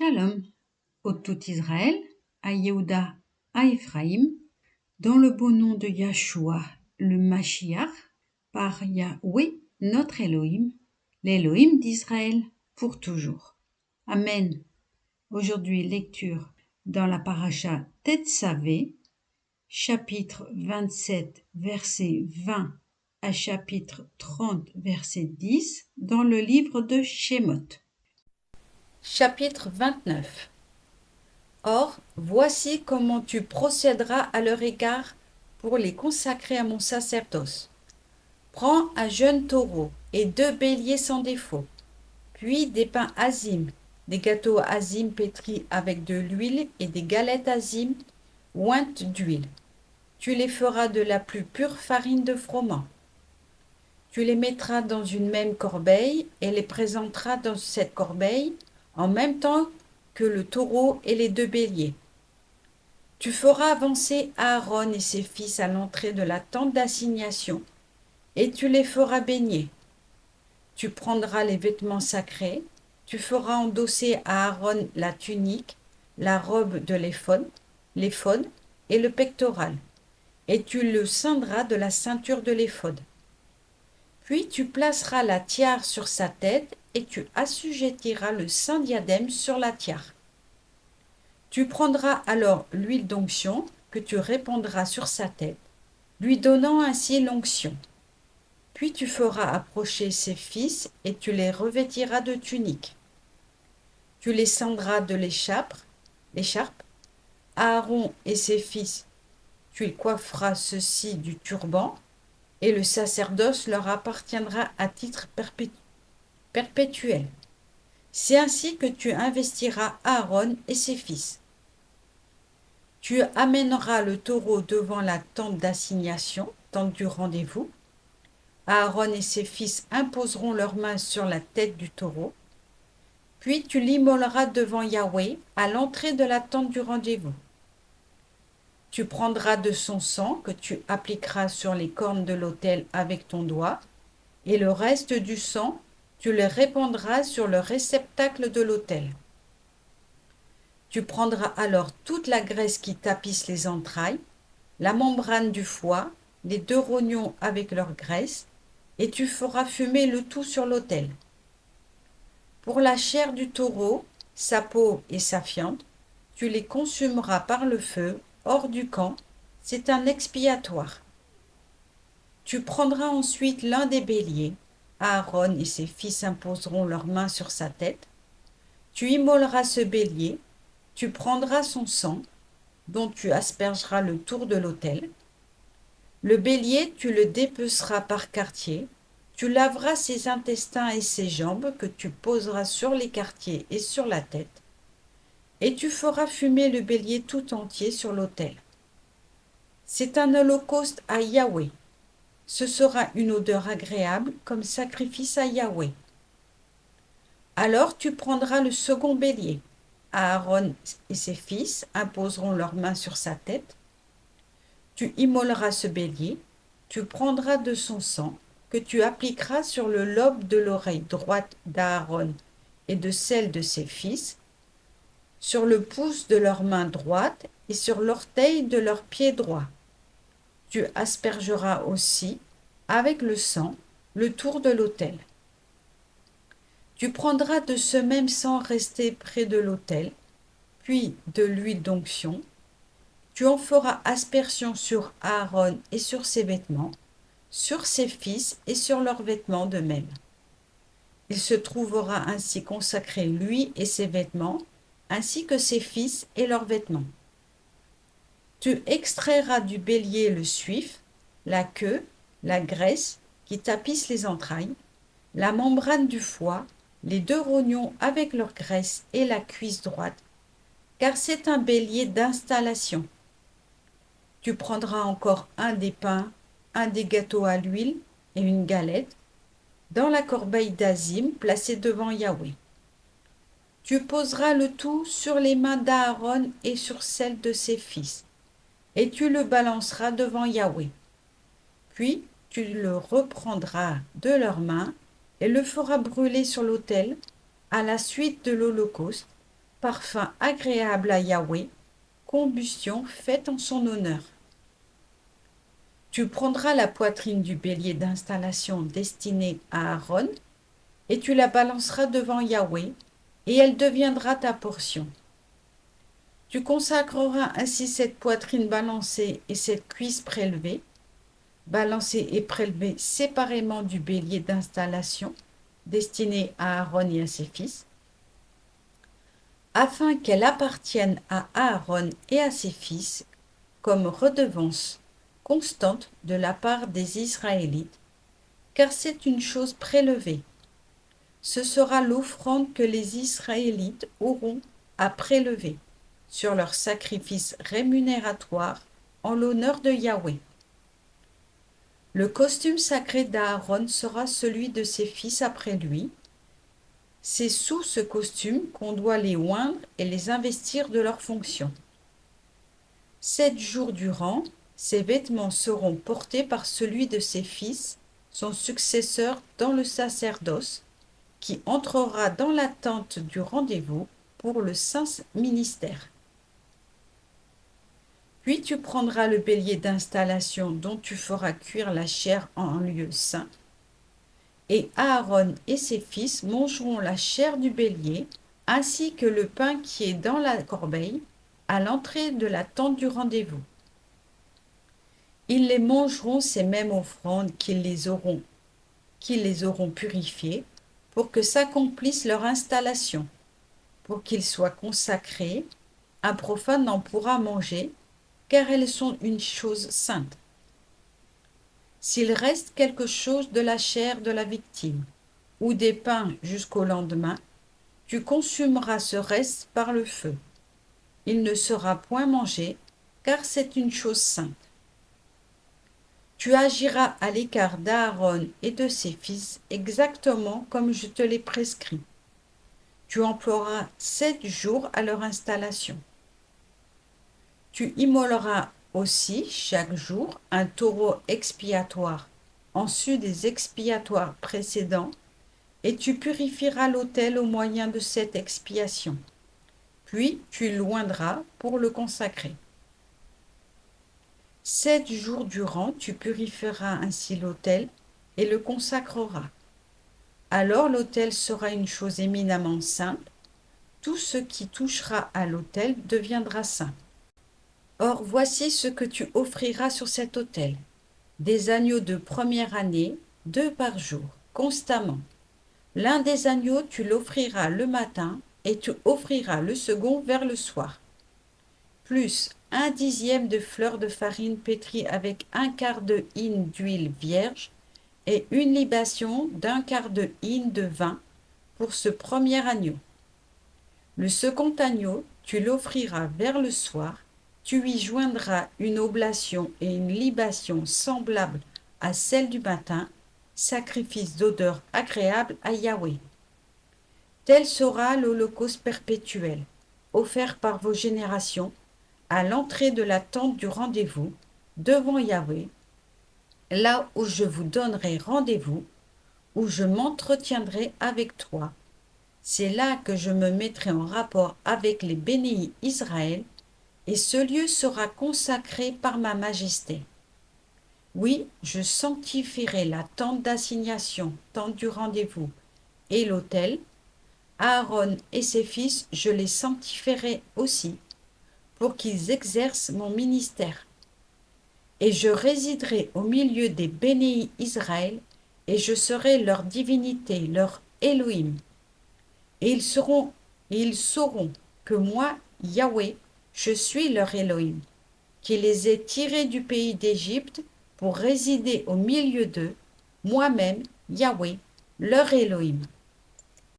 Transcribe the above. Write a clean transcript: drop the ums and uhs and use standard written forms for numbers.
Shalom, au tout Israël, à Yehuda, à Ephraïm, dans le beau nom de Yahshua, le Mashiach, par Yahweh, notre Elohim, l'Elohim d'Israël, pour toujours. Amen. Aujourd'hui, lecture dans la paracha Tetzavé, chapitre 27, verset 20 à chapitre 30, verset 10, dans le livre de Shemot. Chapitre 29. Or, voici comment tu procéderas à leur égard pour les consacrer à mon sacerdoce. Prends un jeune taureau et 2 béliers sans défaut, puis des pains azim, des gâteaux azim pétris avec de l'huile et des galettes azim ointes d'huile. Tu les feras de la plus pure farine de froment. Tu les mettras dans une même corbeille et les présenteras dans cette corbeille en même temps que le taureau et les 2 béliers. Tu feras avancer Aaron et ses fils à l'entrée de la tente d'assignation, et tu les feras baigner. Tu prendras les vêtements sacrés, tu feras endosser à Aaron la tunique, la robe de l'éphod et le pectoral, et tu le ceindras de la ceinture de l'éphod. Puis tu placeras la tiare sur sa tête et tu assujettiras le saint diadème sur la tiare. Tu prendras alors l'huile d'onction que tu répandras sur sa tête, lui donnant ainsi l'onction. Puis tu feras approcher ses fils et tu les revêtiras de tuniques. Tu les ceindras de l'écharpe. Aaron et ses fils, tu les coifferas ceux-ci du turban, et le sacerdoce leur appartiendra à titre perpétuel. C'est ainsi que tu investiras Aaron et ses fils. Tu amèneras le taureau devant la tente d'assignation, tente du rendez-vous. Aaron et ses fils imposeront leurs mains sur la tête du taureau. Puis tu l'immoleras devant Yahweh à l'entrée de la tente du rendez-vous. Tu prendras de son sang que tu appliqueras sur les cornes de l'autel avec ton doigt, et le reste du sang, tu le répandras sur le réceptacle de l'autel. Tu prendras alors toute la graisse qui tapisse les entrailles, la membrane du foie, les 2 rognons avec leur graisse, et tu feras fumer le tout sur l'autel. Pour la chair du taureau, sa peau et sa fiente, tu les consumeras par le feu, hors du camp, c'est un expiatoire. Tu prendras ensuite l'un des béliers, Aaron et ses fils imposeront leurs mains sur sa tête. Tu immoleras ce bélier, tu prendras son sang, dont tu aspergeras le tour de l'autel. Le bélier, tu le dépeceras par quartier, tu laveras ses intestins et ses jambes que tu poseras sur les quartiers et sur la tête, et tu feras fumer le bélier tout entier sur l'autel. C'est un holocauste à Yahweh. Ce sera une odeur agréable comme sacrifice à Yahweh. Alors tu prendras le second bélier. Aaron et ses fils imposeront leurs mains sur sa tête. Tu immoleras ce bélier, tu prendras de son sang que tu appliqueras sur le lobe de l'oreille droite d'Aaron et de celle de ses fils, sur le pouce de leur main droite et sur l'orteil de leur pied droit. Tu aspergeras aussi, avec le sang, le tour de l'autel. Tu prendras de ce même sang resté près de l'autel, puis de l'huile d'onction. Tu en feras aspersion sur Aaron et sur ses vêtements, sur ses fils et sur leurs vêtements de même. Il se trouvera ainsi consacré lui et ses vêtements, ainsi que ses fils et leurs vêtements. Tu extrairas du bélier le suif, la queue, la graisse qui tapisse les entrailles, la membrane du foie, les 2 rognons avec leur graisse et la cuisse droite, car c'est un bélier d'installation. Tu prendras encore un des pains, un des gâteaux à l'huile et une galette, dans la corbeille d'azim placée devant Yahweh. Tu poseras le tout sur les mains d'Aaron et sur celles de ses fils, et tu le balanceras devant Yahweh. Puis tu le reprendras de leurs mains et le feras brûler sur l'autel à la suite de l'holocauste, parfum agréable à Yahweh, combustion faite en son honneur. Tu prendras la poitrine du bélier d'installation destinée à Aaron, et tu la balanceras devant Yahweh, et elle deviendra ta portion. Tu consacreras ainsi cette poitrine balancée et cette cuisse prélevée, balancée et prélevée séparément du bélier d'installation, destiné à Aaron et à ses fils, afin qu'elle appartienne à Aaron et à ses fils comme redevance constante de la part des Israélites, car c'est une chose prélevée. Ce sera l'offrande que les Israélites auront à prélever sur leur sacrifice rémunératoire en l'honneur de Yahweh. Le costume sacré d'Aaron sera celui de ses fils après lui. C'est sous ce costume qu'on doit les oindre et les investir de leurs fonctions. 7 jours durant, ses vêtements seront portés par celui de ses fils, son successeur dans le sacerdoce, qui entrera dans la tente du rendez-vous pour le saint ministère. Puis tu prendras le bélier d'installation dont tu feras cuire la chair en lieu saint, et Aaron et ses fils mangeront la chair du bélier, ainsi que le pain qui est dans la corbeille, à l'entrée de la tente du rendez-vous. Ils les mangeront ces mêmes offrandes qu'ils les auront purifiées, pour que s'accomplisse leur installation, pour qu'ils soient consacrés. Un profane n'en pourra manger, car elles sont une chose sainte. S'il reste quelque chose de la chair de la victime, ou des pains jusqu'au lendemain, tu consumeras ce reste par le feu. Il ne sera point mangé, car c'est une chose sainte. Tu agiras à l'écart d'Aaron et de ses fils exactement comme je te l'ai prescrit. Tu emploieras 7 jours à leur installation. Tu immoleras aussi chaque jour un taureau expiatoire en sus des expiatoires précédents, et tu purifieras l'autel au moyen de cette expiation. Puis tu l'oindras pour le consacrer. 7 jours durant, tu purifieras ainsi l'autel et le consacreras. Alors l'autel sera une chose éminemment sainte. Tout ce qui touchera à l'autel deviendra saint. Or voici ce que tu offriras sur cet autel: des agneaux de première année, 2 par jour, constamment. L'un des agneaux tu l'offriras le matin, et tu offriras le second vers le soir. Plus 1/10 de fleur de farine pétrie avec 1/4 de hin d'huile vierge, et une libation d'1/4 de hin de vin pour ce premier agneau. Le second agneau, tu l'offriras vers le soir, tu y joindras une oblation et une libation semblables à celle du matin, sacrifice d'odeur agréable à Yahweh. Tel sera l'holocauste perpétuel, offert par vos générations, à l'entrée de la tente du rendez-vous, devant Yahweh, là où je vous donnerai rendez-vous, où je m'entretiendrai avec toi. C'est là que je me mettrai en rapport avec les bénis Israël, et ce lieu sera consacré par ma majesté. Oui, je sanctifierai la tente d'assignation, tente du rendez-vous, et l'autel. Aaron et ses fils, je les sanctifierai aussi, pour qu'ils exercent mon ministère. Et je résiderai au milieu des bénis Israël, et je serai leur divinité, leur Elohim. Et ils sauront que moi, Yahweh, je suis leur Elohim, qui les ai tirés du pays d'Égypte pour résider au milieu d'eux, moi-même, Yahweh, leur Elohim.